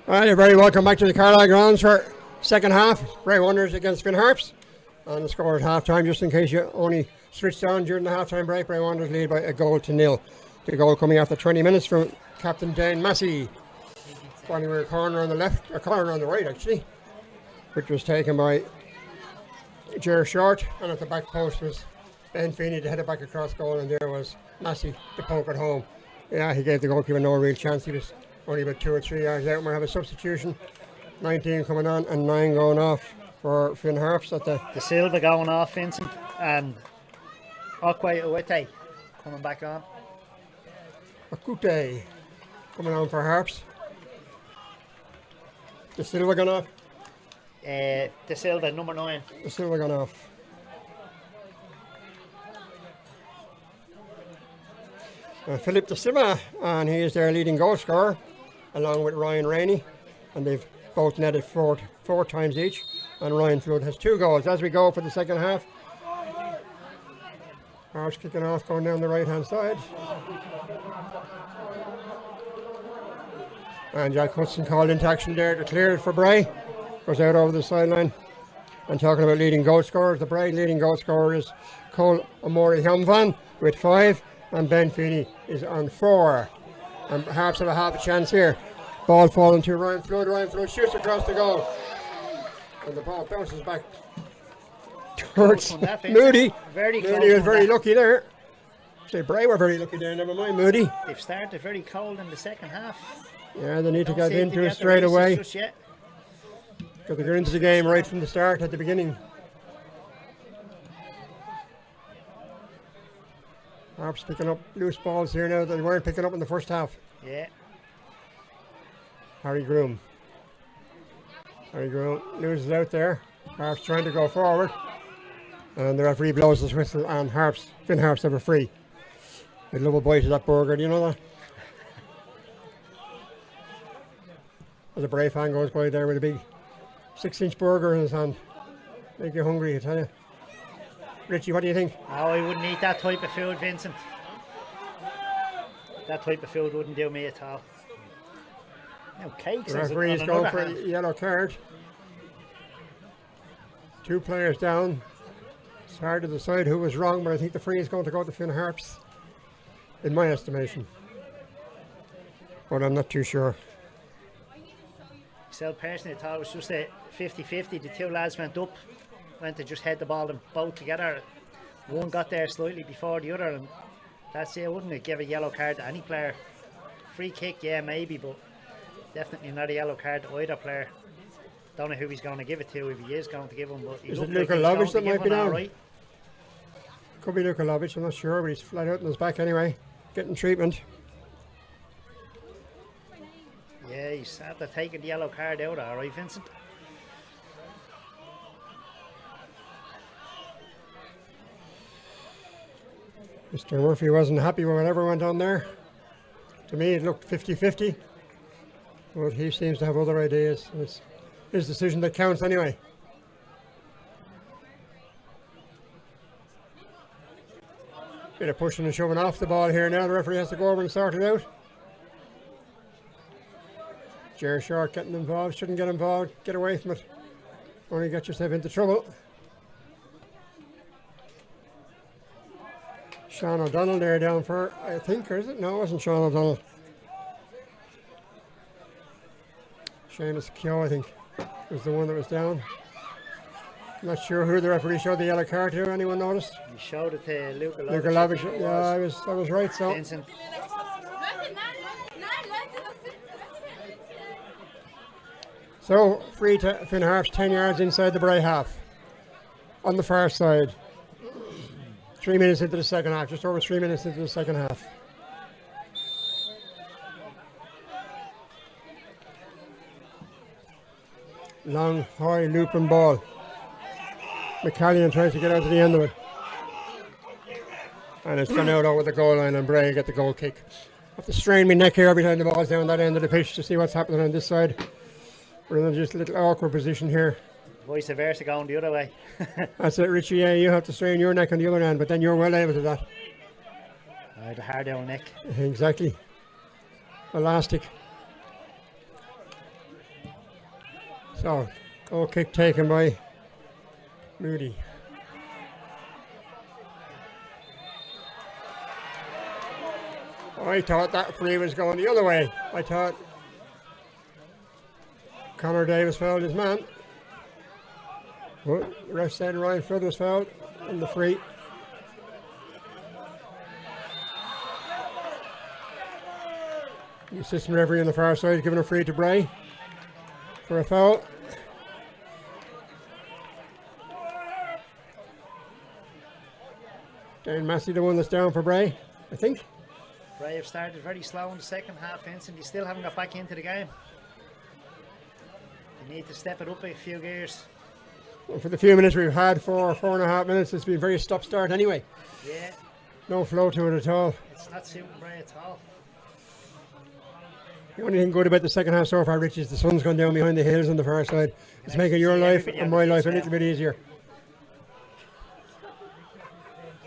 Well, you're very welcome back to the Carlisle grounds for second half. Bray Wonders against Finn Harps. And the score at half time, just in case you only switched on during the half time break. Bray Wonders lead by 1-0. The goal coming after 20 minutes from Captain Dane Massey. Finding a corner on the left, a corner on the right actually, which was taken by Ger Short, and at the back post was Ben Feeney to head it back across goal, and there was Massey to poke it home. Yeah, he gave the goalkeeper no real chance. He was only about 2 or 3 yards out. We have a substitution. 19 coming on and 9 going off for Finn Harps. At the Silva going off, Vincent, and Okwe Uwete coming back on. Akute coming on for Harps. The Silva gone off. The Silva, number 9. The Silva gone off. Philip De Silva, and he is their leading goal scorer, along with Ryan Rainey, and they've both netted four times each, and Ryan Flood has 2 goals. As we go for the second half, Harps kicking off, going down the right hand side, and Jack Hudson called into action there to clear it for Bray. Goes out over the sideline. And talking about leading goal scorers, the Bray leading goal scorer is Cole Omori Hyamvan with 5, and Ben Feeney is on 4. And Harps have a half a chance here. Ball falling to Ryan Flood. Ryan Flood shoots across the goal, and the ball bounces back towards Moody. Moody was very lucky there. Say Bray were very lucky there, never mind Moody. They've started very cold in the second half. Yeah, they need to get into it straight away. Got to get into the game right from the start at the beginning. Harps picking up loose balls here now that they weren't picking up in the first half. Yeah. Harry Groom loses out there. Harps trying to go forward, and the referee blows his whistle, and Finn Harps have a free. They'd love a bite of that burger, do you know that? As a Bray fan goes by there with a big 6-inch burger in his hand. Make you hungry, I tell you. Richie, what do you think? Oh, I wouldn't eat that type of food, Vincent. That type of food wouldn't do me at all. No cakes. The referee is going for a yellow card. 2 players down. It's hard to decide who was wrong, but I think the free is going to go to Finn Harps, in my estimation. But I'm not too sure. So personally, I thought it was just a 50-50. The 2 lads went to just head the ball and both together. One got there slightly before the other, and that's it. I wouldn't give a yellow card to any player. Free kick, yeah, maybe, but definitely not a yellow card to either player. Don't know who he's going to give it to, if he is going to give him, but is it Luka Lovic that might be down? Right. Could be Luka Lovic, I'm not sure, but he's flat out on his back anyway, getting treatment. Yeah, he's after taking the yellow card out, all right, Vincent. Mr. Murphy wasn't happy with whatever went on there. To me, it looked 50-50, but he seems to have other ideas. It's his decision that counts anyway. Bit of pushing and shoving off the ball here now. The referee has to go over and sort it out. Jerry Short getting involved, shouldn't get involved, get away from it. Only get yourself into trouble. Sean O'Donnell there down for, I think, or is it? No, it wasn't Sean O'Donnell. Seamus Keogh, I think, was the one that was down. Not sure who the referee showed the yellow card to. Anyone noticed? He showed it to Luka Lovic. Luka Lovic, yeah, I was right, so. Vincent. So, free to Finn Harps, 10 yards inside the Bray half. On the far side. 3 minutes into the second half, just over 3 minutes into the second half. Long, high, looping ball. McCallion tries to get out to the end of it. And it's gone out over the goal line, and Bray get the goal kick. I have to strain my neck here every time the ball's down that end of the pitch to see what's happening on this side. We're in just a little awkward position here. Vice versa, going the other way. That's it, Richie. Yeah, you have to strain your neck on the other end, but then you're well able to that. I had a hard old neck. Exactly. Elastic. So, goal kick taken by Moody. I thought that free was going the other way. I thought Connor Davis fouled his man. But the ref said Ryan Flood was fouled on the free. The assistant referee on the far side giving a free to Bray for a foul. Darren Massey, the one that's down for Bray, I think. Bray have started very slow in the second half, Vincent. They still haven't got back into the game. They need to step it up a few gears. Well, for the few minutes we've had, 4.5 minutes, it's been very stop-start anyway. Yeah. No flow to it at all. It's not suiting Bray at all. The only thing good about the second half so far, Rich, is the sun's gone down behind the hills on the far side. It's making your life and my life a little bit easier.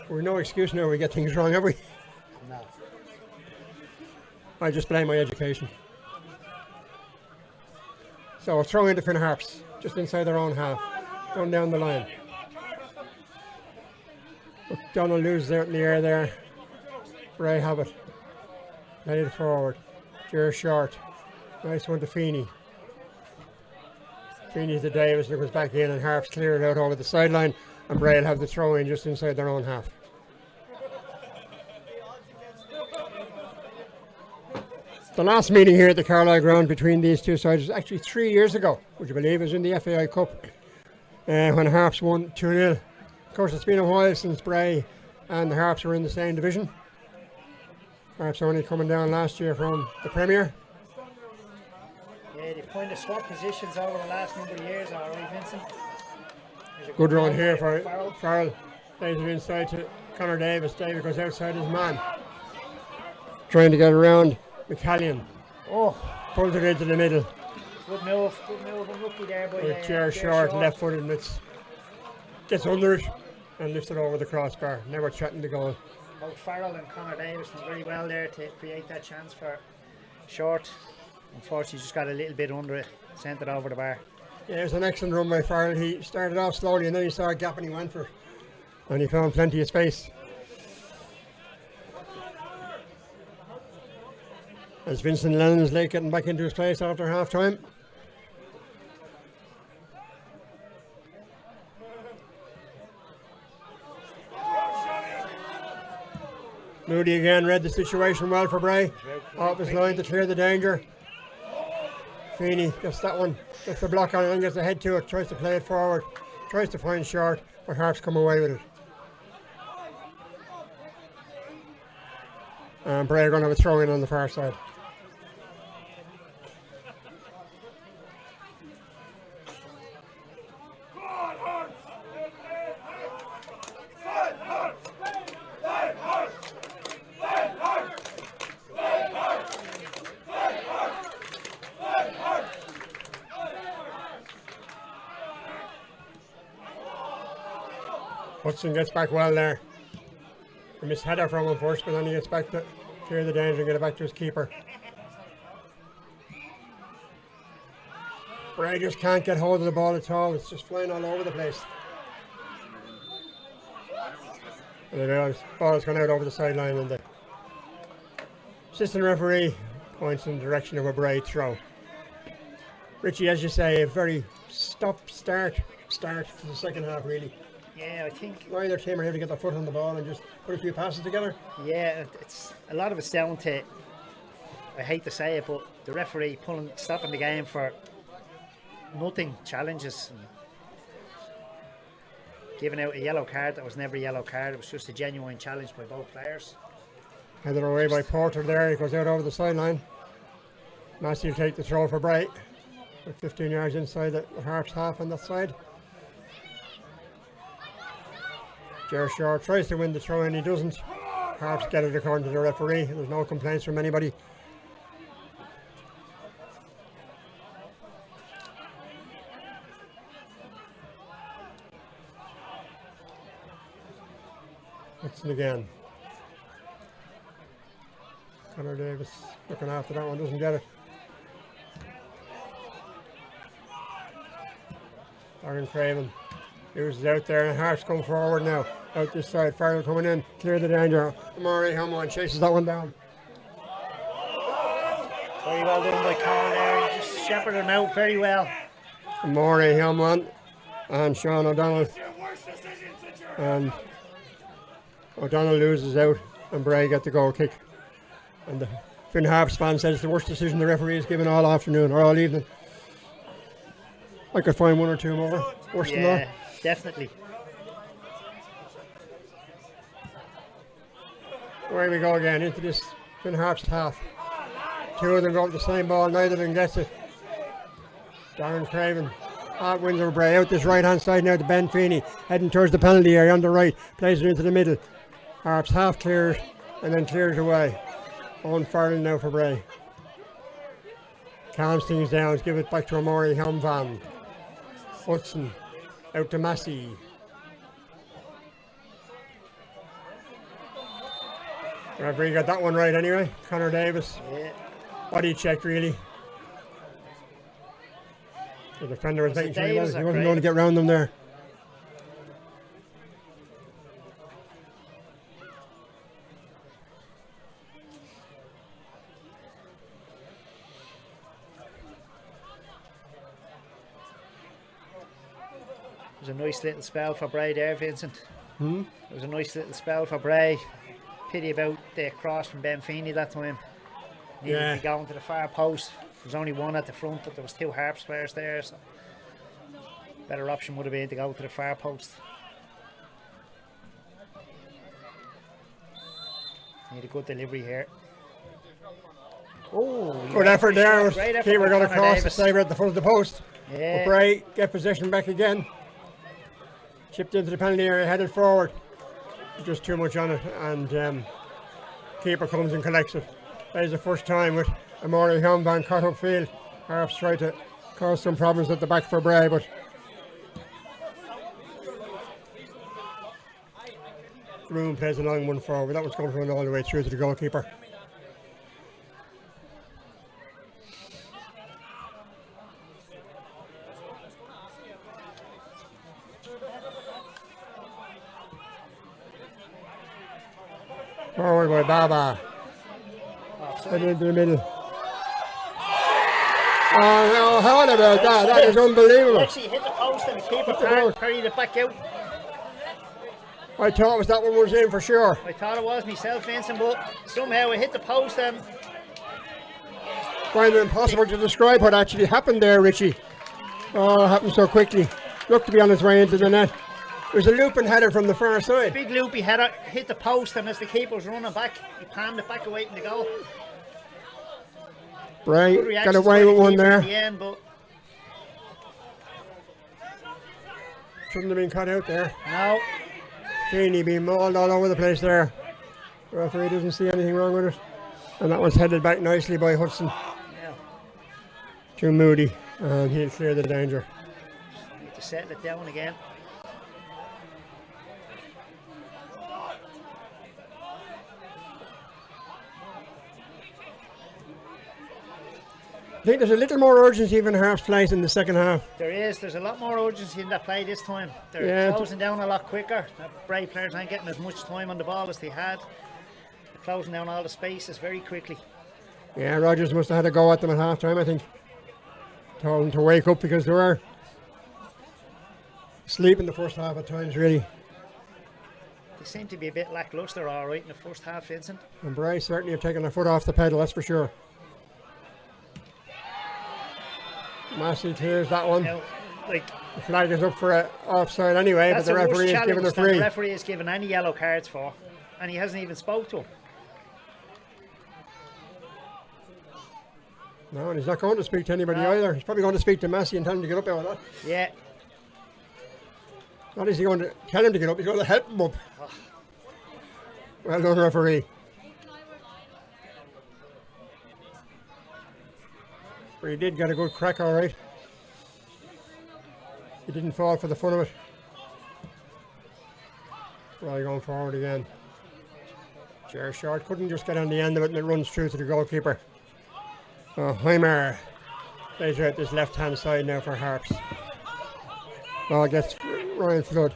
We're no excuse now we get things wrong, have we? No. I just blame my education. So throw into Finn Harps, just inside their own half, going down the line. Donald loses out in the air there. Bray have it. Lay it forward. Jer short. Nice one to Feeney. Feeney to Davis, and it goes back in, and Harps clear it out over the sideline, and Bray will have the throw in just inside their own half. The last meeting here at the Carlisle ground between these two sides was actually 3 years ago, would you believe? It was in the FAI Cup when Harps won 2-0. Of course, it's been a while since Bray and the Harps were in the same division. Harps only coming down last year from the Premier. Yeah, they've kind of swapped positions over the last number of years, all right, Vincent. Good run here for Farrell. Lays it inside to Connor Davis. Davis goes outside his man. Trying to get around McCallion. Oh, pulls it into the middle. Good move, unlucky there by Chair short, left footed, and it gets under it and lifts it over the crossbar. Never threatened the goal. Both Farrell and Connor Davis did very well there to create that chance for Short. Unfortunately, just got a little bit under it, sent it over the bar. Yeah, it was an excellent run by Farrell. He started off slowly and then he saw a gap and he went for it. And he found plenty of space. As Vincent Lennon's late getting back into his place after half time. Moody again read the situation well for Bray. Off his line to clear the danger. Feeney gets that one, gets the block on it and gets the head to it, tries to play it forward, tries to find Short, but Harps come away with it. And Bray are going to have a throw in on the far side. Hudson gets back well there. A missed header from him first, but then he gets back to clear the danger and get it back to his keeper. Bray just can't get hold of the ball at all. It's just flying all over the place. And the ball's gone out over the sideline, and the assistant referee points in the direction of a Bray throw. Richie, as you say, a very start to the second half, really. Yeah, I think neither team are able to get their foot on the ball and just put a few passes together. Yeah, it's a lot of it's down to, I hate to say it, but the referee stopping the game for nothing, challenges, and giving out a yellow card that was never a yellow card. It was just a genuine challenge by both players. Headed away by Porter there. He goes out over the sideline. Massey will take the throw for Bray. 15 yards inside the Harps half on that side. Jer Short tries to win the throw and he doesn't. Harps get it according to the referee. There's no complaints from anybody. Hudson again. Connor Davis looking after that one, doesn't get it. Aaron Craven uses out there, and Harps come forward now. Out this side, Farrell coming in, clear the danger. Murray Hamlin chases that one down. Very well done by Carl there. He just shepherded him out very well. Murray Hamlin and Sean O'Donnell. And O'Donnell loses out, and Bray get the goal kick. And the Finn Harps fan says it's the worst decision the referee has given all afternoon or all evening. I could find one or two more worse than that. Yeah, definitely. Away we go again into this Finn Harps half. Two of them go up the same ball, neither of them gets it. Darren Craven wins over Bray out this right hand side now to Ben Feeney, heading towards the penalty area on the right, plays it into the middle. Harps half clears and then clears away. Owen Farrell now for Bray. Calms things down, give it back to Amori Helmvan. Hudson out to Massey. Referee got that one right anyway. Connor Davis. Yeah. Body check really. The defender was making sure he wasn't going to get round them there. It was a nice little spell for Bray there, Vincent. Hmm? It was a nice little spell for Bray. Pity about the cross from Ben Feeney that time. Needed to be going to the far post. There was only one at the front, but there was two Harps players there. So better option would have been to go to the far post. Need a good delivery here. Oh, good effort there. Great effort. Keeper got across the Davis. saver at the foot of the post. Yeah. But Bray get possession back again. Chipped into the penalty area, headed forward. Just too much on it, and keeper comes and collects it. That is the first time with Amori Helmvan caught upfield. Harps tried to cause some problems at the back for Bray, but Room plays a long one forward. That one's going to run all the way through to the goalkeeper. Forward by Baba. Head into the middle. Oh no, how about that? That is unbelievable. Actually hit the post and the keeper carried it back out. I thought that one was in for sure. I thought it was myself, Vincent, but somehow it hit the post and Find it impossible to describe what actually happened there, Richie. Oh, it happened so quickly. Looked to be on its way into the net. It was a looping header from the far side. big loopy header hit the post, and as the keeper was running back, he palmed it back away from the goal. Bray Good got reactions away by the with one keeper there. at the end, but Shouldn't have been cut out there. no. Feeney being mauled all over the place there. The referee doesn't see anything wrong with it. And that was headed back nicely by Hudson Yeah. to Moody. And he'll clear the danger. Need to settle it down again. I think there's a little more urgency when Harps plays in the second half. There's a lot more urgency in that play this time. They're closing down a lot quicker. The Bray players aren't getting as much time on the ball as they had. They're closing down all the spaces very quickly. Yeah, Rogers must have had a go at them at half time, I think. Told them to wake up because they were asleep in the first half at times, really. They seem to be a bit lacklustre, all right, in the first half, Vincent. And Bray certainly have taken their foot off the pedal, that's for sure. Massey clears that one. Now, like, The flag is up for an offside anyway, but that's the a worse referee is giving challenge it than the free. referee has given any yellow cards for, and he hasn't even spoke to him. No, and he's not going to speak to anybody either. He's probably going to speak to Massey and tell him to get up out of that. Yeah. Not is he going to tell him to get up, he's going to help him up. Well done, referee. But he did get a good crack, all right. He didn't fall for the fun of it. Well, going forward again. Jer Short couldn't just get on the end of it, and it runs through to the goalkeeper. So Heimer plays out this left-hand side now for Harps. Ball gets Ryan Flood.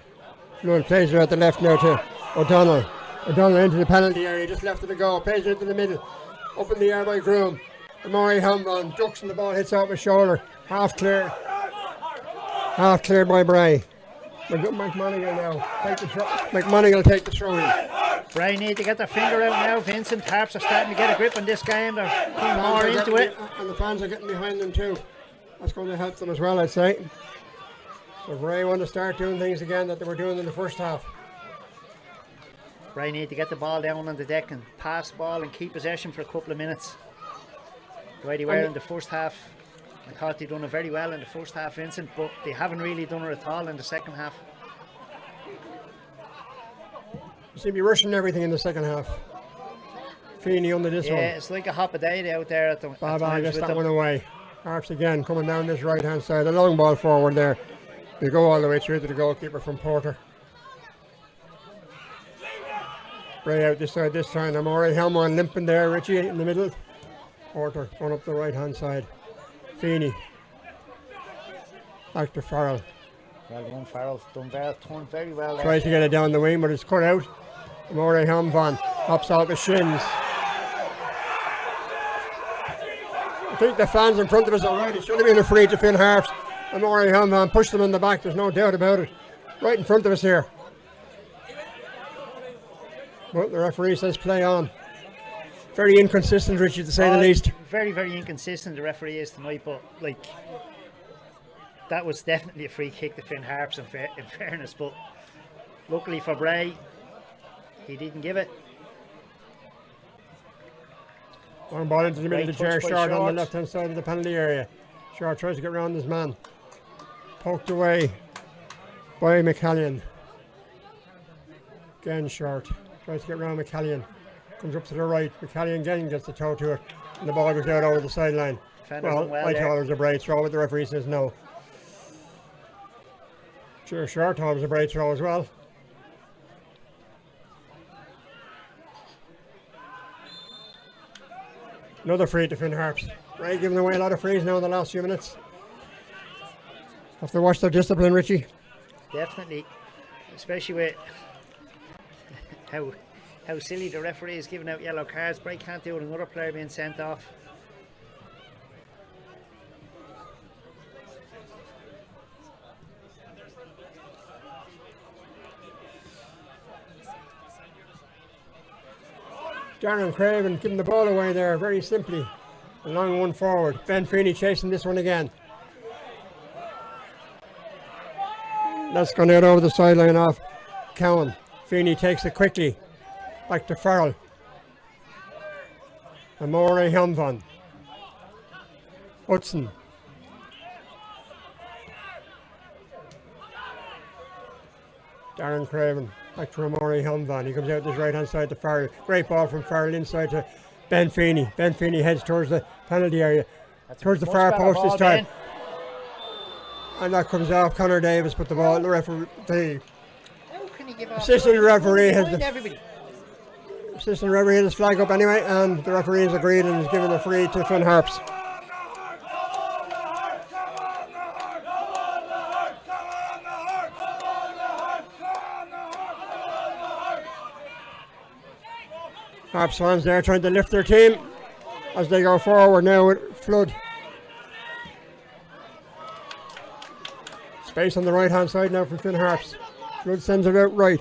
Flood plays it at the left now to O'Donnell. O'Donnell into the penalty area, just left it to go. Plays it into the middle. Up in the air by Groom. Murray Hamron ducks and the ball hits off his shoulder. Half clear. Half cleared by Bray. McMonigal now. McMonigal take the throw in. Bray need to get their finger out now, Vincent. Harps are starting to get a grip on this game. They're putting more into it. And the fans are getting behind them too. That's going to help them as well, I'd say. So Bray want to start doing things again that they were doing in the first half. Bray need to get the ball down on the deck and pass the ball and keep possession for a couple of minutes. The way they were in the first half, I thought they'd done it very well in the first half, Vincent, but they haven't really done it at all in the second half. You seem to be rushing everything in the second half. Feeney under this one. Yeah, it's like a hop a day out there at the Baba gets that one away. Harps again coming down this right hand side. A long ball forward there. They go all the way through to the goalkeeper from Porter. Bray out this side this time. Amore Helmon limping there. Richie in the middle. Porter going up the right hand side. Feeney. Back to Farrell. Well done, Farrell. Turned very well there. Tries to get it down the wing, but it's cut out. Amore Helmon hops off his shins. I think the fans in front of us already should have been afraid to Finn Harps. Amore Helmon pushed them in the back. There's no doubt about it. Right in front of us here. But the referee says play on. Very inconsistent, Richard, to say the least. Very, very inconsistent the referee is tonight, but like that was definitely a free kick to Finn Harps in fairness, but luckily for Bray, he didn't give it. Long ball into the middle of the chair, Short on the left hand side of the penalty area. Short tries to get round his man. Poked away by McCallion. Again Short. Tries to get round McCallion. Comes up to the right. McCallion again gets the toe to it. And the ball goes out over the sideline. Well, I thought it was a Bray throw, but the referee says no. Sure, Short thought it was a Bray throw as well. Another free to Finn Harps. Bray giving away a lot of frees now in the last few minutes. Have to watch their discipline, Richie. Definitely. Especially with how silly the referee is giving out yellow cards. Bray can't do it, another player being sent off. Darren Craven giving the ball away there very simply. A long one forward. Ben Feeney chasing this one again. That's gone out over the sideline off Cowan. Feeney takes it quickly. Back to Farrell. Amore Helmvan. Hudson. Darren Craven. Back to Amore Helmvan. He comes out this right hand side to Farrell. Great ball from Farrell inside to Ben Feeney. Ben Feeney heads towards the penalty area. Towards the far post this time. And that comes off Connor Davis, but the ball, the referee, the assistant referee has his flag up anyway, and the referee has agreed and has given a free to Finn Harps. Harps fans there trying to lift their team as they go forward now with Flood. Space on the right hand side now from Finn Harps. Flood sends it out right.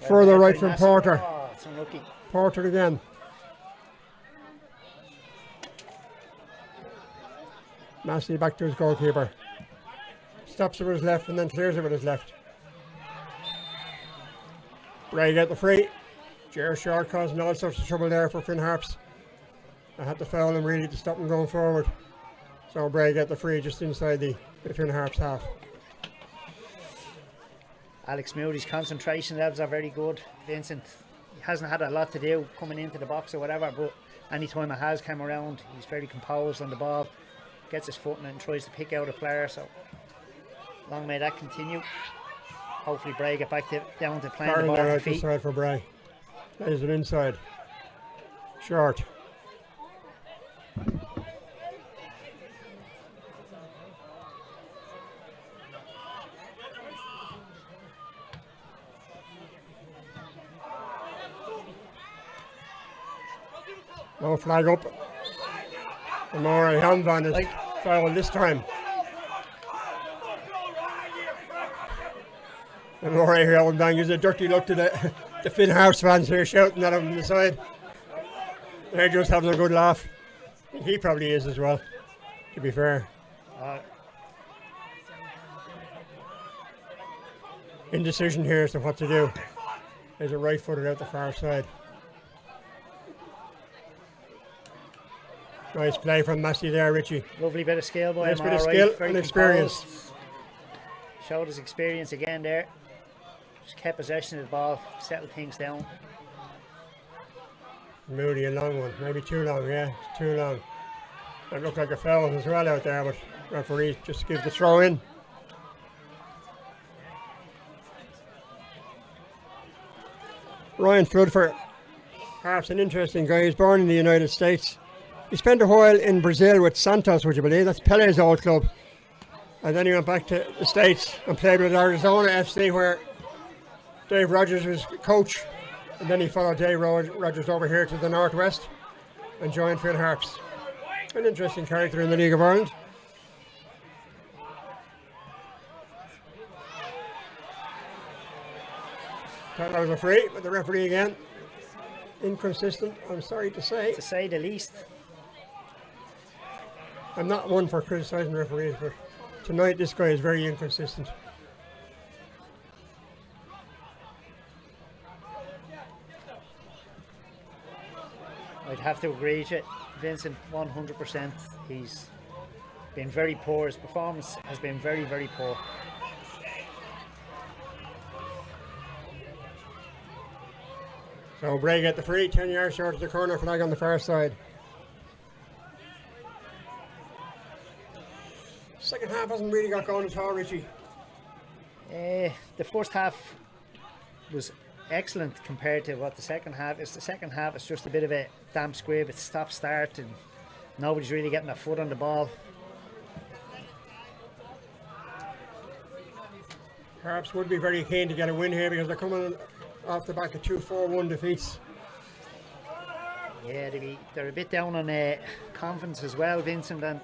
Further right from Porter. Oh, it's unlucky. Porter again. Massey back to his goalkeeper. Stops it with his left and then clears it with his left. Bray get the free. Ger Short causing all sorts of trouble there for Finn Harps. I had to foul him really to stop him going forward. So Bray get the free just inside the Finn Harps half. Alex Moody's concentration levels are very good. Vincent hasn't had a lot to do coming into the box or whatever, but anytime it has come around, he's very composed on the ball, gets his foot in it and tries to pick out a player. So long may that continue. Hopefully Bray get back down to playing the ball at the feet. Side for Bray. Plays it inside. Short. No flag up. And more hand on his foul this time. And more Helen Bang gives a dirty look to the Finn Harps fans here shouting at him on the side. They're just having a good laugh. He probably is as well, to be fair. Indecision here as to what to do. There's a right footer out the far side. Nice play from Massey there, Richie. Lovely bit of skill by him. Nice bit of skill and experience. Showed his experience again there. Just kept possession of the ball, settled things down. Moody, a long one. Maybe too long, yeah. Too long. That looked like a foul as well out there, but referee just gives the throw in. Ryan Flood for Harps, an interesting guy. He's born in the United States. He spent a while in Brazil with Santos, would you believe? That's Pele's old club. And then he went back to the States and played with Arizona FC, where Dave Rogers was coach. And then he followed Dave Rogers over here to the Northwest and joined Finn Harps. An interesting character in the League of Ireland. Thought that was a free, but the referee again, inconsistent, I'm sorry to say. To say the least. I'm not one for criticising referees, but tonight this guy is very inconsistent. I'd have to agree with it, Vincent, 100%. He's been very poor. His performance has been very, very poor. So Bray get the free, 10 yards short of the corner flag on the far side. Second half hasn't really got going at all, Richie. The first half was excellent compared to what the second half is. The second half is just a bit of a damp squib. It's stop-start and nobody's really getting a foot on the ball. Harps would be very keen to get a win here because they're coming off the back of 2-4-1 defeats. Yeah, they're a bit down on confidence as well, Vincent, and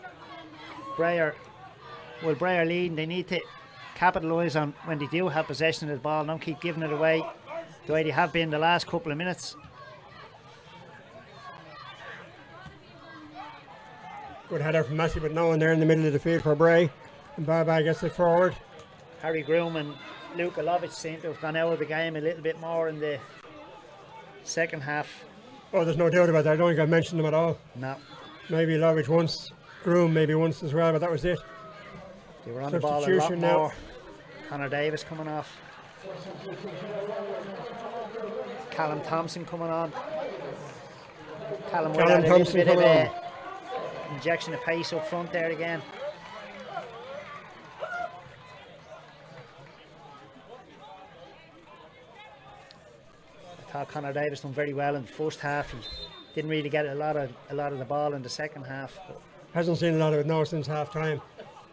Bray are leading. They need to capitalise on when they do have possession of the ball, don't keep giving it away the way they have been the last couple of minutes. Good header from Massey, but no one there in the middle of the field for Bray. And Baba gets it forward. Harry Groom and Luka Lovic seem to have gone out of the game a little bit more in the second half. Oh, there's no doubt about that. I don't think I mentioned them at all. No. Maybe Lovic once, Groom maybe once as well, but that was it. They were on the ball a lot more. Connor Davis coming off. Callum Thompson coming on. Callum had a little bit of a injection of pace up front there again. I thought Connor Davis done very well in the first half. He didn't really get a lot of the ball in the second half. But hasn't seen a lot of it now since half time.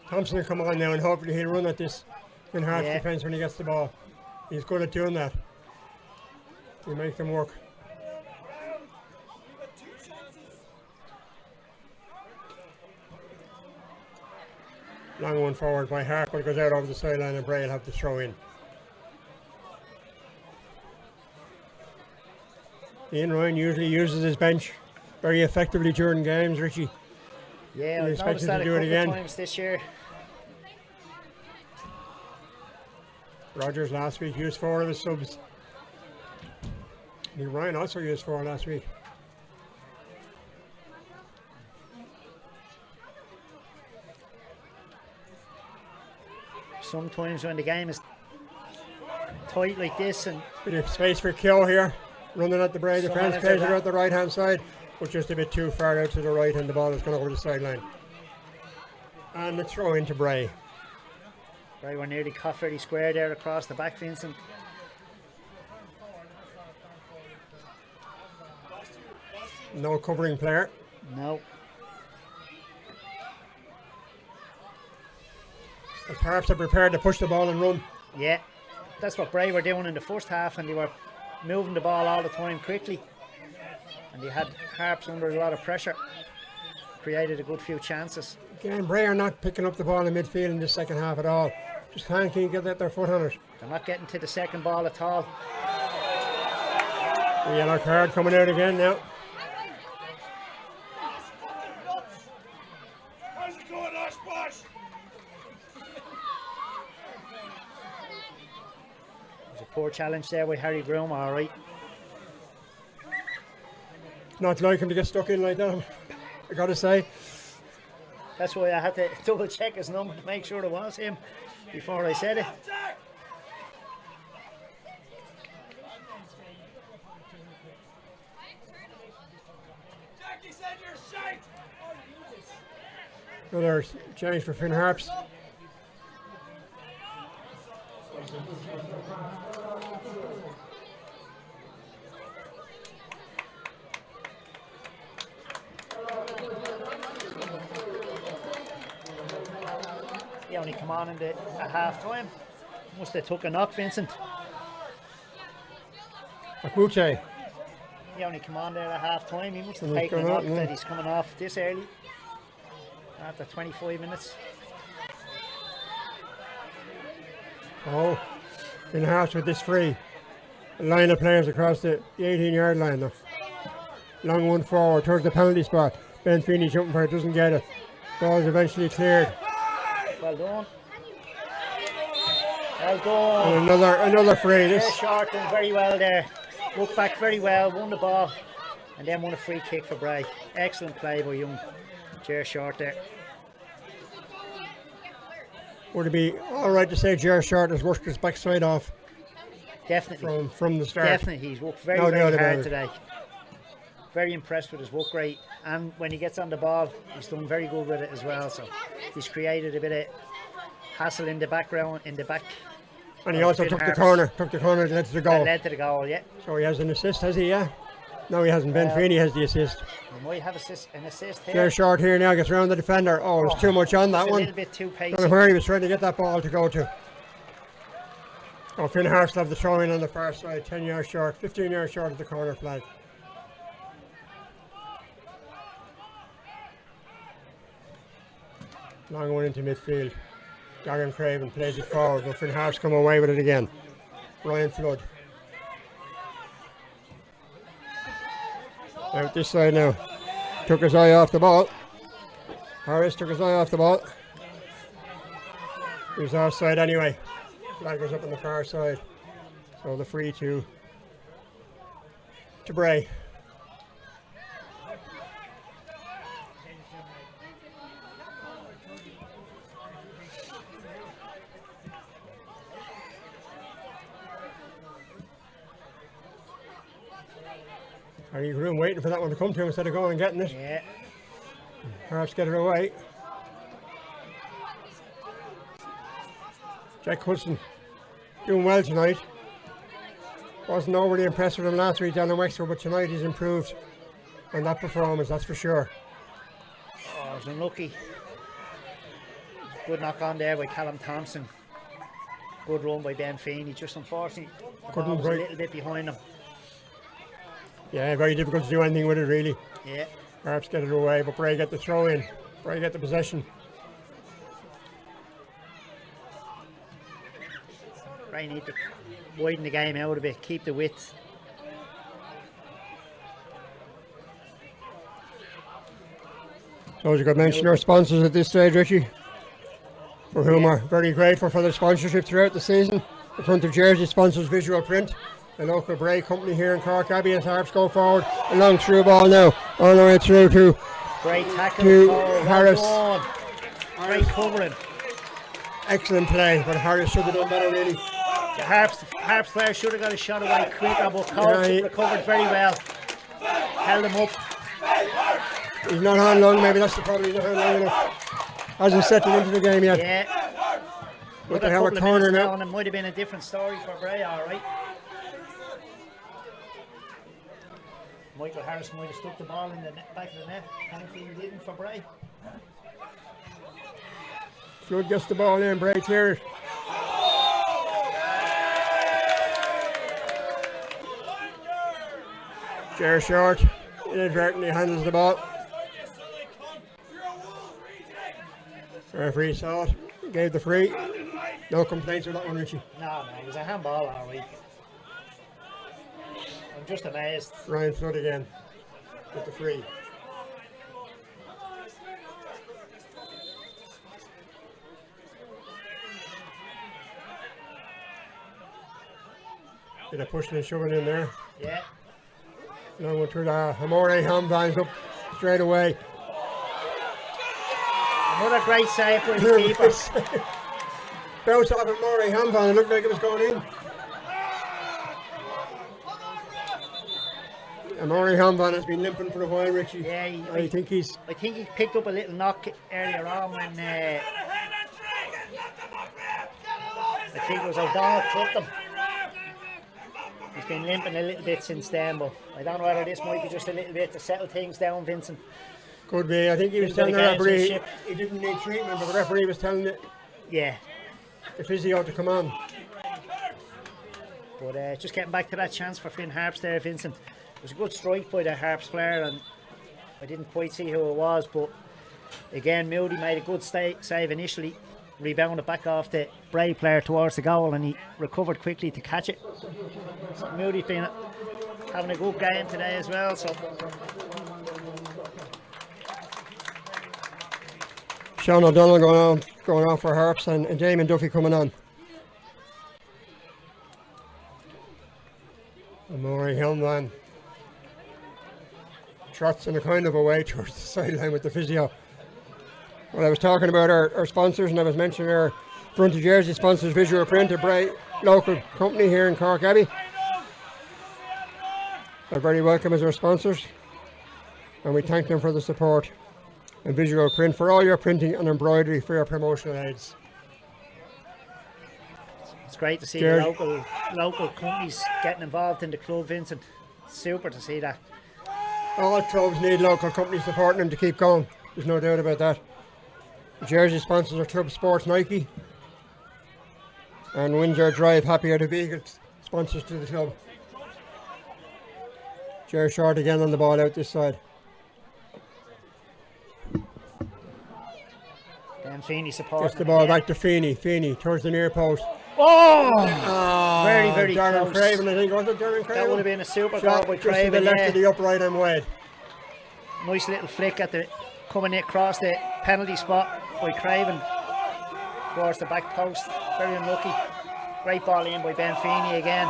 Thompson will come on now and hopefully he'll run at this in Harps defence when he gets the ball. He's good at doing that. He'll make them work. Long one forward by Hart, but it goes out over the sideline and Bray will have to throw in. Ian Ryan usually uses his bench very effectively during games, Richie. Yeah, I've noticed that a couple of times this year. Rogers last week used 4 of his subs. Ryan also used 4 last week. Sometimes when the game is tight like this and bit of space for Keogh here, running at the Bray defence, plays it out the right hand side, but just a bit too far out to the right and the ball is going over the sideline. And the throw into Bray. Bray were nearly caught fairly square there across the back, Vincent. No covering player. No. The Harps are prepared to push the ball and run. Yeah, that's what Bray were doing in the first half, and they were moving the ball all the time quickly. and they had Harps under a lot of pressure. Created a good few chances. Again, Bray are not picking up the ball in midfield in the second half at all. Just can't get their foot on it. They're not getting to the second ball at all. The yellow card coming out again now. How's it going, Osh Bosh? There's a poor challenge there with Harry Broom, alright. Not like him to get stuck in like that, I gotta say. That's why I had to double check his number to make sure it was him before I said it. Jackie said you're shite! Another change for Finn Harps. He only come on at half time. Must have took a knock, Vincent. Akuche. He only come on there at half time. He must have He's taken a gone knock out, yeah. that he's coming off this early. After 25 minutes. Oh, Finn Harps with this free. A line of players across the 18-yard line though. Long one forward towards the penalty spot. Ben Feeney jumping for it, doesn't get it. Ball's eventually cleared. Well done. Well done. And another free. Very This short and very well there. Looked back very well, won the ball, and then won a free kick for Bray. Excellent play by young Jer Short there. would it be all right to say Jer Short has worked his backside off Definitely. from the start? Definitely. He's worked very, No very doubt about hard it. today. Very impressed with his work rate, and when he gets on the ball, he's done very good with it as well. So he's created a bit of hassle in the background, in the back. And he also took the corner that led to the goal. That led to the goal, yeah. So he has an assist, has he? Yeah. No, he hasn't. Ben Feeney has the assist. He might have an assist here. Jer Short here now gets around the defender. Oh, it was too much on that It's a one. little bit too pacey. Don't know where he was trying to get that ball to go to. Oh, Finn Harps will have the throw in on the far side, 10 yards short, 15 yards short of the corner flag. Long one into midfield. Darren Craven plays it forward, but Finn Harps come away with it again. Ryan Flood. Out this side now. Took his eye off the ball. Harris took his eye off the ball. He was offside anyway. Flag goes up on the far side. So the free to Bray. Harry Groom waiting for that one to come to him instead of going and getting it. Yeah. Harps get it away. Jack Hudson doing well tonight. Wasn't overly impressed with him last week down in Wexford, but tonight he's improved on that performance, that's for sure. Oh, I was unlucky. Good knock on there by Callum Thompson. Good run by Ben Feeney. Just unfortunately, the Couldn't ball was a break. little bit behind him. Yeah, very difficult to do anything with it really. Yeah. Harps get it away, but Bray get the throw in. Bray get the possession. Bray need to widen the game out a bit, keep the width. So as you could mention our sponsors at this stage, Richie, for whom we're very grateful for their sponsorship throughout the season. The front of jersey sponsors Visual Print, the local Bray company here in Cork. Abbey as Harps go forward, a long through ball now, all the way through to Great tackle. To Oh, Harris. Well done. Great covering. excellent play, but Harris should have done better really. The Harps player should have got a shot away quicker, but Cole Yeah, he- recovered very well. Held him up. He's not on long, maybe that's the problem, he's not on long enough. Hasn't settled into the game yet. Yeah. But Another they have a couple of corner minutes now. and it might have been a different story for Bray, alright. Michael Harris might have stuck the ball in the back of the net. Thankfully he didn't for Bray. Flood gets the ball in, Bray clears. Jer Short inadvertently handles the ball. Referee saw it, gave the free. No complaints with that one, Richie. No, it was a handball, all right. I'm just amazed. Ryan Flood again with the free. Bit of pushing and shoving in there. Yeah. Long one through the Amore Hamvans up straight away. Another great save by the keeper. Bounce off Amore Hamvan, it looked like it was going in. Amore Hamvan has been limping for a while, Richie. Yeah, I think he picked up a little knock earlier on when I think it was O'Donnell clipped him. He's been limping a little bit since then, but I don't know whether this might be just a little bit to settle things down, Vincent. Could be. I think he was telling the referee he didn't need treatment, but the referee was telling it. Yeah. The physio to come on. But just getting back to that chance for Finn Harps there, Vincent. It was a good strike by the Harps player, and I didn't quite see who it was, but again, Moody made a good save initially, rebounded back off the Bray player towards the goal, and he recovered quickly to catch it. So Moody's been having a good game today as well. So Sean O'Donnell going on for Harps, and Damon Duffy coming on. Amore Hillman trots in a kind of a way towards the sideline with the physio. Well, I was talking about our sponsors, and I was mentioning our front of jersey sponsors, Visual Print, a Bray local company here in Cork Abbey. They're very welcome as our sponsors, and we thank them for the support. And Visual Print for all your printing and embroidery for your promotional aids. It's great to see the local companies getting involved in the club, Vincent. Super to see that. All clubs need local companies supporting them to keep going. There's no doubt about that. The jersey sponsors are Club Sports Nike, and Windsor Drive Happy Out of Vehicles sponsors to the club. Jerry Short again on the ball out this side. Dan Feeney supporting. Gets the ball back to Feeney. Feeney towards the near post. Very, very Darren close. Craven, I think, was it Darren Craven? That would have been a super goal by just to the Craven. left Yeah. of the upright and wide. Nice little flick at the coming across the penalty spot by Craven towards the back post. Very unlucky. Great ball in by Ben Feeney again.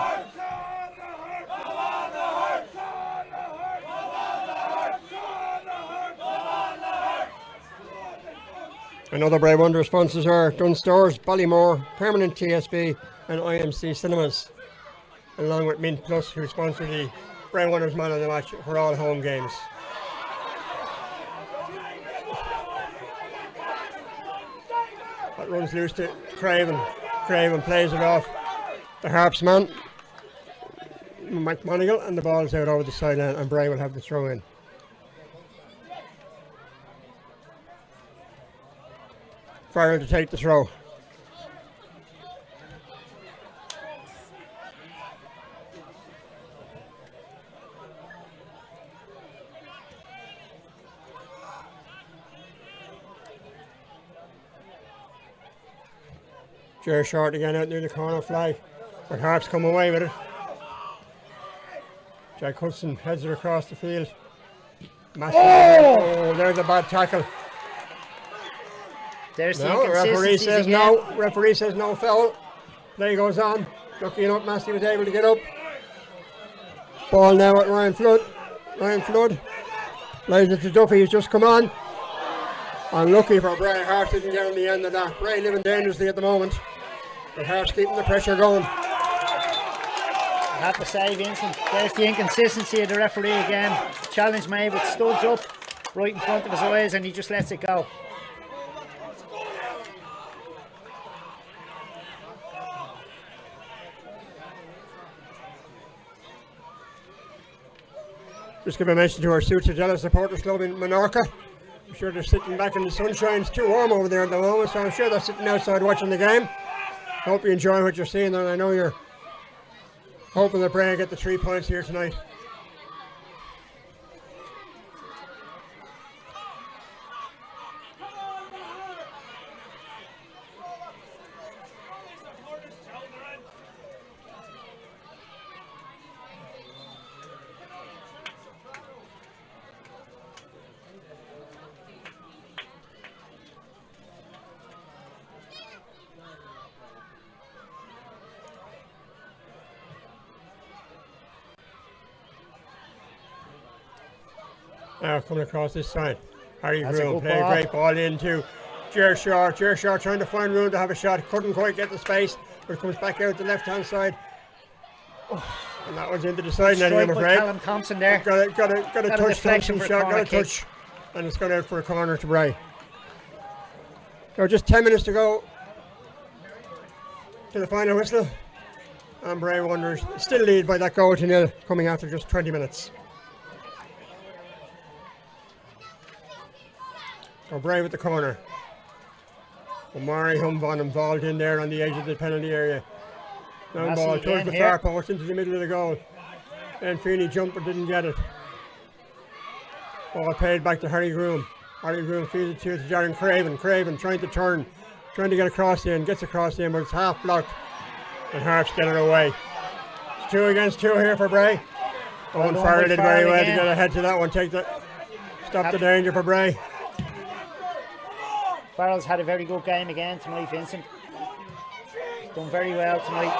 Another Bray Wonder sponsors are Dunstores, Ballymore, Permanent TSB and IMC Cinemas, along with Mint Plus, who sponsor the Bray Wonders Man of the Match for all home games. That runs loose to Craven. Craven plays it off the Harps man, McMonigal, and the ball's out over the sideline, and Bray will have the throw in. Farrell to take the throw. Jerry Short again out near the corner flag, but Harps come away with it. Jack Hudson heads it across the field. Oh, there's a bad tackle. There's the referee says again. no. Referee says no foul. Play goes on. Lucky enough, Massey was able to get up. Ball now at Ryan Flood. Ryan Flood plays it to Duffy. He's just come on. Unlucky for Bray. Harps didn't get on the end of that. Bray living dangerously at the moment, but Harps keeping the pressure going. I have to say, Vincent, there's the inconsistency of the referee again. Challenge made with studs up right in front of his eyes, and he just lets it go. Just give a mention to our Suitadella supporters club in Menorca. I'm sure they're sitting back in the sunshine. It's too warm over there at the moment, so I'm sure they're sitting outside watching the game. Hope you enjoy what you're seeing, and I know you're hoping that Bray get the 3 points here tonight. Now coming across this side. Harry That's a Groom good played a ball. great ball into Ger Short. Ger Short trying to find room to have a shot. Couldn't quite get the space, but it comes back out the left hand side. Oh, and that was into the side netting, I'm Strike by afraid. Callum Thompson there. Got a touch, deflection Thompson for a shot, got corner a kick. touch, and it's gone out for a corner to Bray. So just 10 minutes to go to the final whistle, and Bray Wanderers still lead by that goal to nil, coming after just 20 minutes. So Bray with the corner. Omari Humvon involved in there on the edge of the penalty area. Long Massey ball towards again the here. far post into the middle of the goal. And Feeney jumped but didn't get it. Ball played back to Harry Groom. Harry Groom feeds it to Darren Craven. Craven trying to turn, trying to get across the end, gets across the end, but it's half blocked. And Harps get it away. It's 2 against 2 here for Bray. Owen done Farrell by did very Farrell well again. to get ahead to that one. Stop the danger for Bray. Farrell's had a very good game again tonight, Vincent. He's done very well tonight.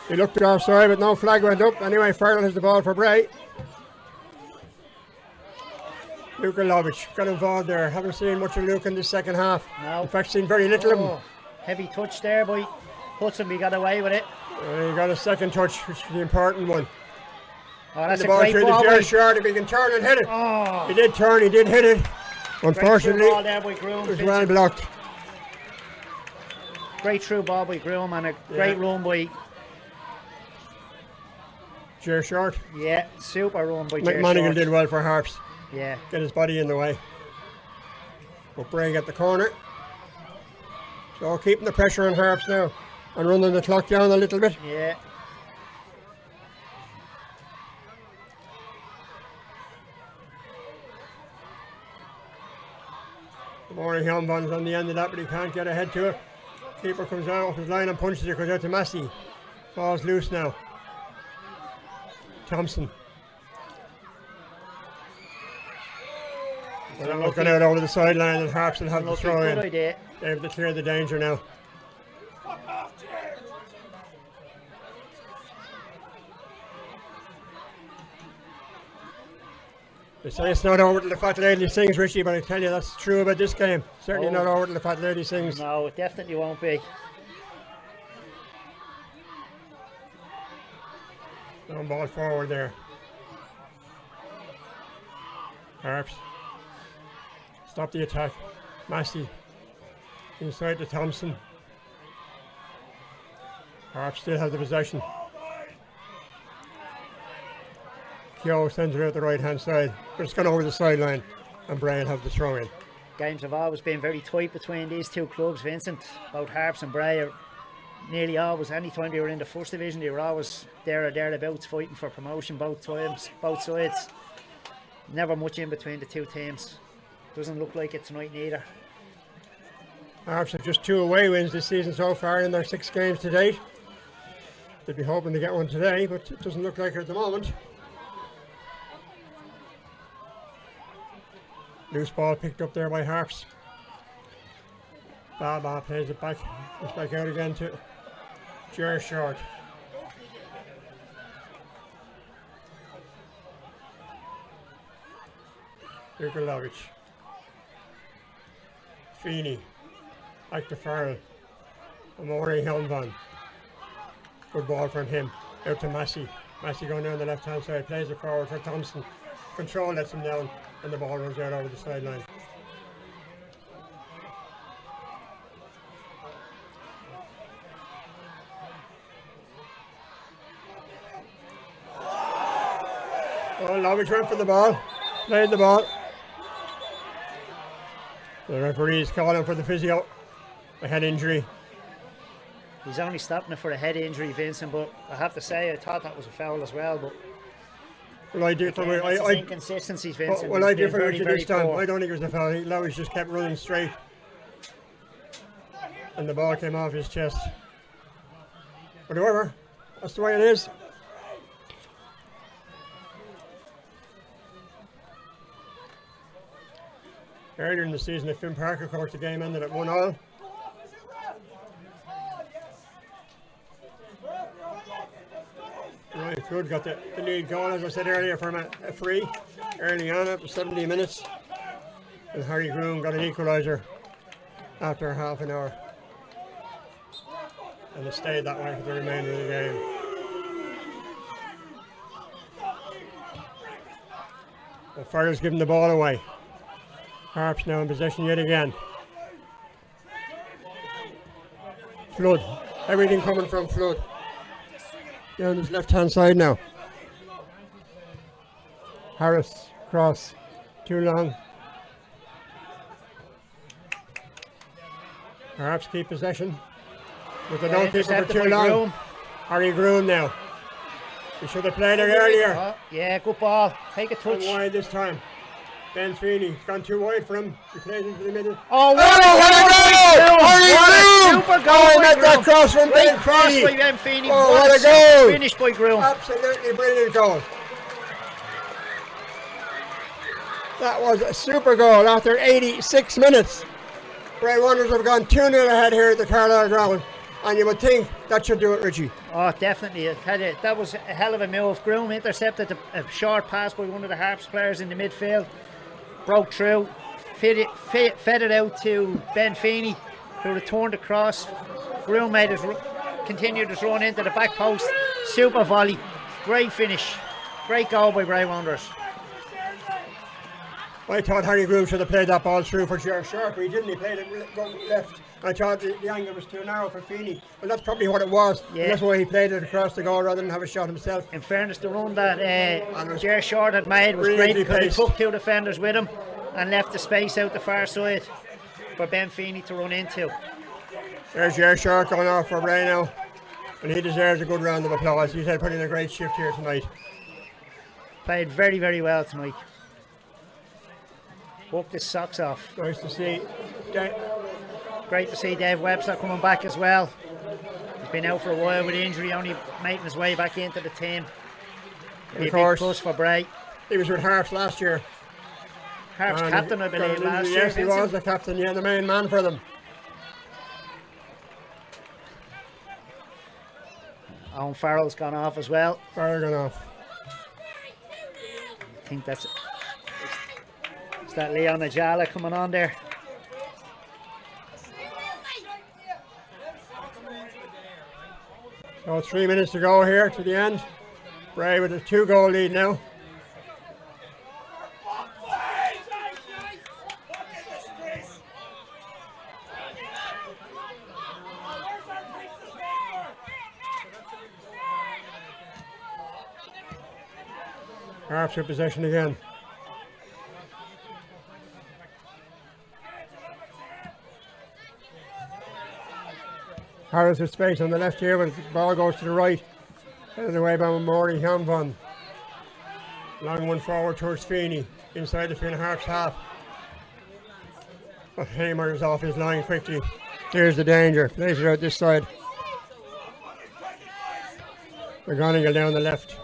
He looked it offside, but no flag went up. Anyway, Farrell has the ball for Bray. Luka Lovic got involved there. Haven't seen much of Luke in the second half. No. In fact, seen very little of him. Heavy touch there by Hudson. We got away with it. He got a second touch, which is the important one. Oh, that's The a ball great through ball. the by- Jared Short, if he can turn and hit it. Oh, He did turn, he did hit it. great Unfortunately, through ball there by Groom. it was Vincent. well blocked. Great through ball by Groom and a great run by Jared Short. super run by Jared McMonigal Short. did well for Harps. Yeah, Get his body in the way. But Bray at the corner. So keeping the pressure on Harps now and running the clock down a little bit. yeah. Maury Helmvan's on the end of that, but he can't get ahead to it. Keeper comes out off his line and punches it, goes out to Massey. Falls loose now. Thompson. Well, that one's gone out over the sideline, and Harps will have the Unlucky. throw Good in. idea. They have to clear the danger now. Fuck off, Jared. They say it's not over till the fat lady sings, Richie, but I tell you that's true about this game. Certainly Oh. not over till the fat lady sings. No, it definitely won't be. Long ball forward there. Harps. Stop the attack. Massey. Inside to Thompson. Harps still has the possession. Keogh sends it out the right hand side. But it's gone over the sideline. And Brian have the throw in. Games have always been very tight between these two clubs, Vincent. Both Harps and Bray are nearly always, any time they were in the first division, they were always there or thereabouts fighting for promotion both times, both sides. Never much in between the two teams. Doesn't look like it tonight neither. Harps have just 2 away wins this season so far in their 6 games to date. They'd be hoping to get one today, but it doesn't look like it at the moment. Loose ball picked up there by Harps. Baba plays it back. It's back out again to Jer Short. Jurgolovic. Feeney. Back to Farrell. Amori Helmvan. Good ball from him. Out to Massey. Massey going down the left hand side. Plays it forward for Thompson. Control lets him down. And the ball runs out over the sideline. Oh, Lovic went for the ball. Played the ball. The referee is calling for the physio. A head injury. He's only stopping it for a head injury, Vincent, but I have to say I thought that was a foul as well. But Well, I differ with it's his I inconsistencies, Vincent. well, I He's been differ very, with you very this time. poor. I don't think it was a foul. Lovic just kept running straight. And the ball came off his chest. But however, that's the way it is. Earlier in the season at Finn Park, of course, the game ended at 1-1. Right, Flood got the lead goal, as I said earlier, from a free early on after 70 minutes. And Harry Groom got an equaliser after half an hour. And it stayed that way for the remainder of the game. Well, Farrell's giving the ball away. Harps now in possession yet again. Flood. Everything coming from Flood. Down his left hand side now. Harris cross. Too long. Harps keep possession. But they don't keep it for too long. Harry Groom now. He should have played it earlier. Oh, yeah, good ball. Take a touch. Wide this time. Ben Feeney gone too wide for him. He plays into the middle. Oh, what a goal! Super goal! Oh, he met that cross from Ben cross Feeney. by Ben Feeney. Oh, what a goal! Finish by Groom. Absolutely brilliant goal. That was a super goal after 86 minutes. Bray Wanderers have gone 2-0 ahead here at the Carlisle ground. And you would think that should do it, Richie. Oh, definitely. That was a hell of a move. Groom intercepted a short pass by one of the Harps players in the midfield. Broke through, fed it out to Ben Feeney, who returned across. Groom continued his run into the back post. Super volley. Great finish. Great goal by Bray Wanderers. I thought Harry Groom should have played that ball through for Ger Sharp, but he didn't. He played it left. I thought the angle was too narrow for Feeney, but that's probably what it was. Yeah. And that's why he played it across the goal rather than have a shot himself. In fairness, the run that Ger Short had made was great because he took two defenders with him and left the space out the far side for Ben Feeney to run into. There's Ger Short going off for Bray now, and he deserves a good round of applause. He's had put in a great shift here tonight. Played very, very well tonight. Worked his socks off. Nice to see. Great to see Dave Webster coming back as well. He's been out for a while with injury, only making his way back into the team. Of course. Big plus for Bray. He was with Harps last year. Harps captain, I believe, last year. Yes, he was the captain, yeah, the main man for them. Owen Farrell's gone off as well. Farrell gone off. I think it's that Leon Ajala coming on there. So 3 minutes to go here to the end. Bray with a 2-goal lead now. Harps in possession again. Harris with space on the left here, but the ball goes to the right. Headed away by Maury Hanvon. Long one forward towards Feeney, inside the Finn Harps half. But Hamer is off his line quickly. Here's the danger. Plays it out this side. McGonigal down the left.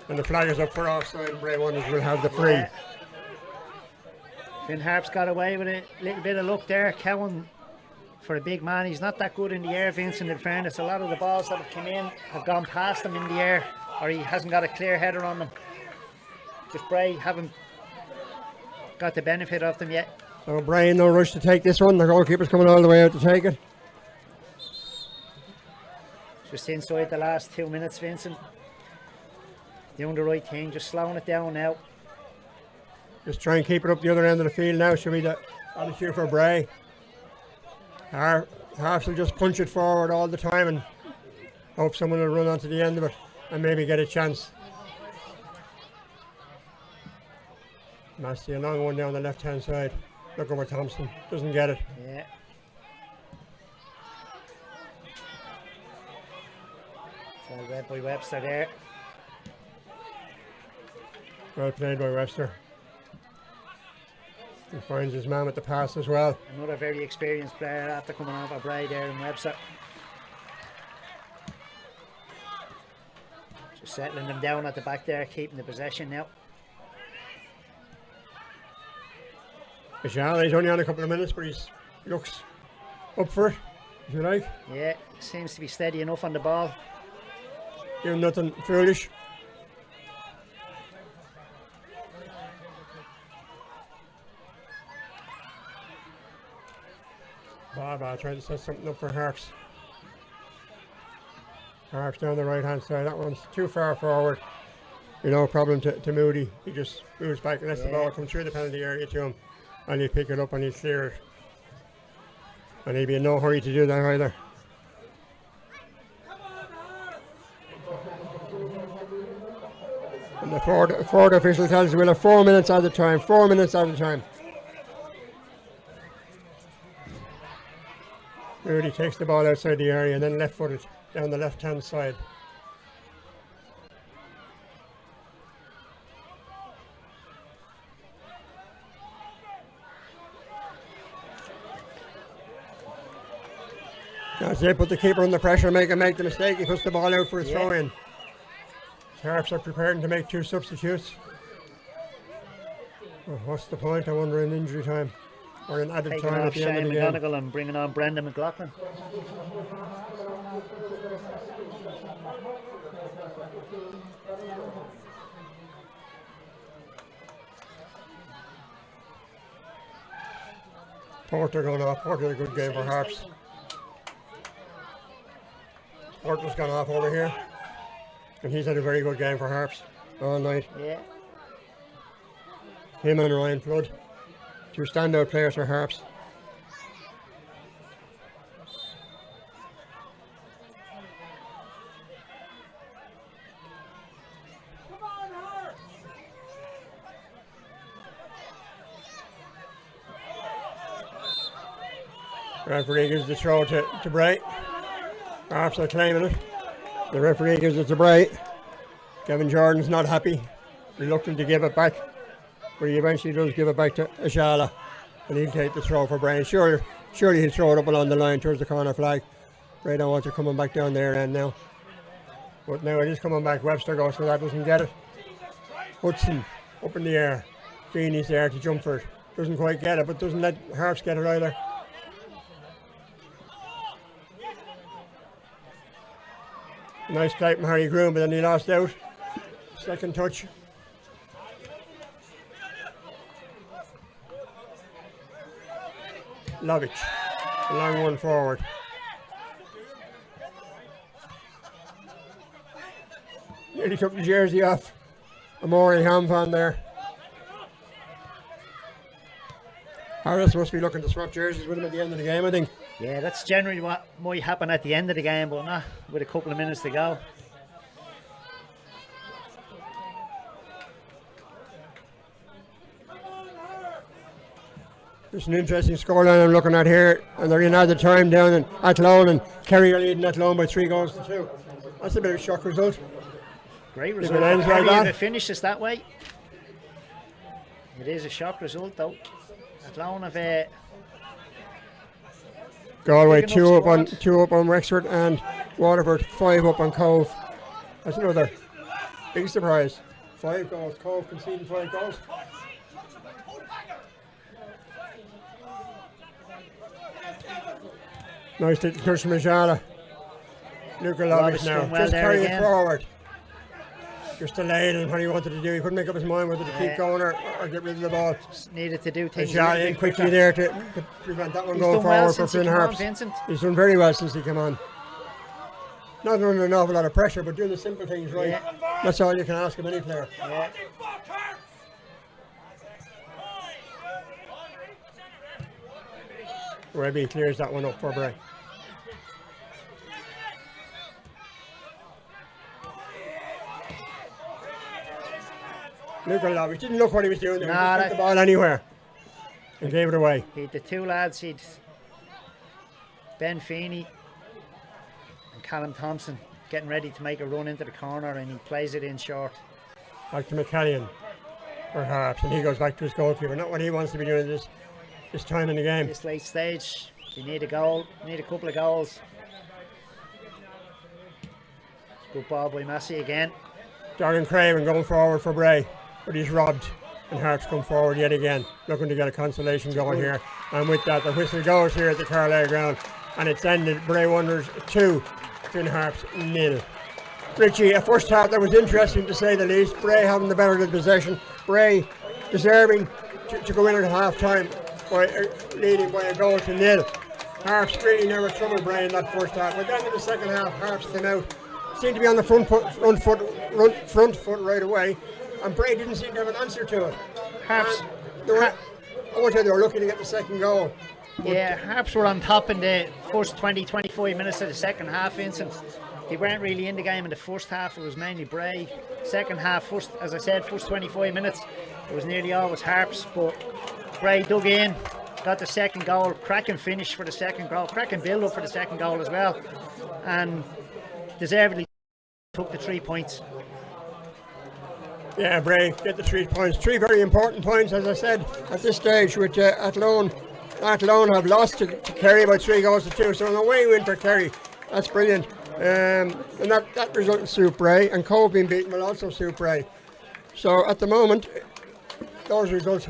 And the flag is up for offside, and Bray Wanderers will have the free. Yeah. Finn Harps got away with a little bit of luck there. Cowan, for a big man, he's not that good in the air, Vincent, in fairness. A lot of the balls that have come in have gone past him in the air, or he hasn't got a clear header on them. Just Bray haven't got the benefit of them yet. So Bray in no rush to take this one. The goalkeeper's coming all the way out to take it. Just inside the last 2 minutes, Vincent. Doing the right thing, just slowing it down now. Just try and keep it up the other end of the field now. Should be the attitude for Bray. Harps will just punch it forward all the time and hope someone will run onto the end of it and maybe get a chance. Massey, a long one down the left hand side. Look over Thompson, doesn't get it. Yeah. So read by Webster there. Well played by Webster. He finds his man with the pass as well. Another very experienced player after coming off of Bray there in Webster. Just settling them down at the back there, keeping the possession now. Ajala, he's only on a couple of minutes, but he looks up for it, if you like. Yeah, seems to be steady enough on the ball. doing nothing foolish. Baba trying to set something up for Harps. Harps down the right hand side. That one's too far forward. You know, problem to Moody. He just moves back and lets the ball come through the penalty area to him. And he'll pick it up and he'll clear it. And he'll be in no hurry to do that either. And the fourth official tells us we'll have 4 minutes at a time. 4 minutes at a time. Moody takes the ball outside the area and then left footed down the left hand side. That's it, put the keeper under pressure, make him make the mistake. He puts the ball out for a throw in. Harps are preparing to make 2 substitutes. Well, what's the point, I wonder, in injury time? Or in added Taking time off at the end of Shane the game. McGonigal and bringing on Brendan McLaughlin. Porter going off. Porter, a good game for Harps. Porter's gone off over here. And he's had a very good game for Harps all night. Yeah. Him and Ryan Flood. 2 standout players for Harps. Referee gives the throw to Bray. Harps are claiming it. The referee gives it to Bray. Kevin Jordan's not happy, reluctant to give it back, but he eventually does give it back to Ashala, and he'll take the throw for Bray. Surely he'll throw it up along the line towards the corner flag. Bray don't want it coming back down there end now. But now it is coming back. Webster goes for that, doesn't get it. Hudson up in the air. Feeney's there to jump for it. Doesn't quite get it, but doesn't let Harps get it either. Nice play from Harry Groom, but then he lost out. Second touch. Lovic, a long one forward. Nearly took the jersey off. Amori Hamvan there. Harris must be looking to swap jerseys with him at the end of the game, I think. Yeah, that's generally what might happen at the end of the game, but not with a couple of minutes to go. There's an interesting scoreline I'm looking at here, and they're in added time down in Athlone, and Kerry are leading Athlone by 3-2. That's a bit of a shock result. Great If result. it ends like Kerry that. if it finishes that way. It is a shock result though. Athlone have Galway Big 2 enough up on Wexford, and Waterford 5 up on Cove. That's another big surprise. 5 goals. Cove conceding 5 goals. Nice little touch from Ajala. Luca Lovic now. done well Just there carry it again. forward. Just delayed in what he wanted to do. He couldn't make up his mind whether to keep going or get rid of the ball. needed to do things. Ajala a little in bit quickly quicker. there to prevent that one He's going done well forward for since he Finn came on, Harps. Vincent. He's done very well since he came on. Not under an awful lot of pressure, but doing the simple things right. Yeah. That's all you can ask of any player. Yeah. Webby clears that one up for Bray. Luca Lovic didn't look what he was doing there. Nah, He just put that- the ball anywhere and gave it away. He'd the 2 lads, he'd Ben Feeney and Callum Thompson getting ready to make a run into the corner, and he plays it in short. Back to McCallion for Harps, and he goes back to his goalkeeper. Not what he wants to be doing this time in the game. This late stage, you need a goal, need a couple of goals. Good ball by Massey again. Darren Craven going forward for Bray, but he's robbed, and Harps come forward yet again, looking to get a consolation going here. And with that, the whistle goes here at the Carlisle ground, and it's ended. Bray Wanderers 2, Finn Harps 0. Richie, a first half that was interesting to say the least. Bray having the better of the possession. Bray deserving to go in at half time by leading by a goal to nil. Harps really never troubled Bray in that first half. But then in the second half, Harps came out, seemed to be on the front foot right away, and Bray didn't seem to have an answer to it. Harps. I would say they were looking to get the second goal. Yeah, Harps were on top in the first 20-25 minutes of the second half, Vincent. They weren't really in the game in the first half. It was mainly Bray. Second half, as I said, first 25 minutes, it was nearly always Harps. But Bray dug in, got the second goal, cracking finish for the second goal, cracking build up for the second goal as well, and deservedly took the 3 points. Yeah, Bray get the 3 points. 3 very important points, as I said, at this stage, which Athlone have lost to Kerry by 3 goals to 2. So an away win for Kerry. That's brilliant. And that result will suit Bray, and Cove being beaten will also suit Bray. So at the moment, those results